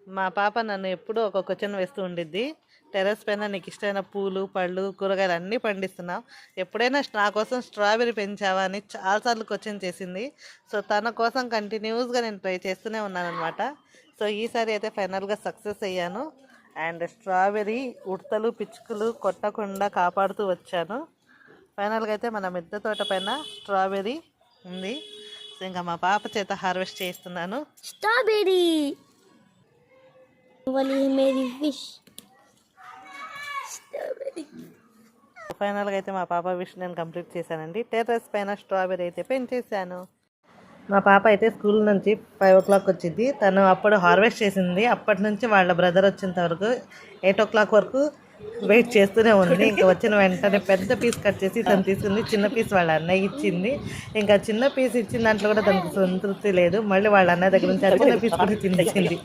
మా పాప నన్ను ఎప్పుడూ ఒక క్వశ్చన్ వేస్తూ ఉండిద్ది. టెర్రస్ పైన నీకు ఇష్టమైన పూలు, పళ్ళు, కూరగాయలు అన్నీ పండిస్తున్నావు. ఎప్పుడైనా నా కోసం స్ట్రాబెర్రీ పెంచావా అని చాలాసార్లు క్వశ్చన్ చేసింది. సో, తన కోసం కంటిన్యూస్‌గా నేను ట్రై చేస్తూనే ఉన్నాననమాట. సో, ఈసారి అయితే ఫైనల్‌గా సక్సెస్ అయ్యాను. అండ్ స్ట్రాబెర్రీ ఉడతలు, పిచ్చుకలు కొట్టకుండా కాపాడుతూ వచ్చాను. ఫైనల్‌గా అయితే మన మిద్దె తోట పైన స్ట్రాబెర్రీ ఉంది. సో, ఇంకా మా పాప చేత హార్వెస్ట్ చేస్తున్నాను. स्ट्रॉबेरी वाली है मेरी विश। स्ट्रॉबेरी ఫైనల్గా అయితే మా పాప విష్ నేను కంప్లీట్ చేశానండి. టెర్రస్ పైన స్ట్రాబెర్రీ అయితే పెంచేసాను. మా పాప అయితే స్కూల్ నుంచి 5 o'clock వచ్చింది. తను అప్పుడు హార్వెస్ట్ చేసింది. అప్పటి నుంచి వాళ్ళ బ్రదర్ వచ్చేంత వరకు 8 o'clock వరకు వెయిట్ చేస్తూనే ఉంది. ఇంకా వచ్చిన వెంటనే పెద్ద పీస్ కట్ చేసి తను తీసుకుంది. చిన్న పీస్ వాళ్ళ అన్నయ్య ఇచ్చింది. ఇంకా చిన్న పీస్ ఇచ్చిన దాంట్లో కూడా తనకు సంతృప్తి లేదు. మళ్ళీ వాళ్ళ అన్నయ్య దగ్గర నుంచి ఆ చిన్న పీస్ కూడా తినేసింది.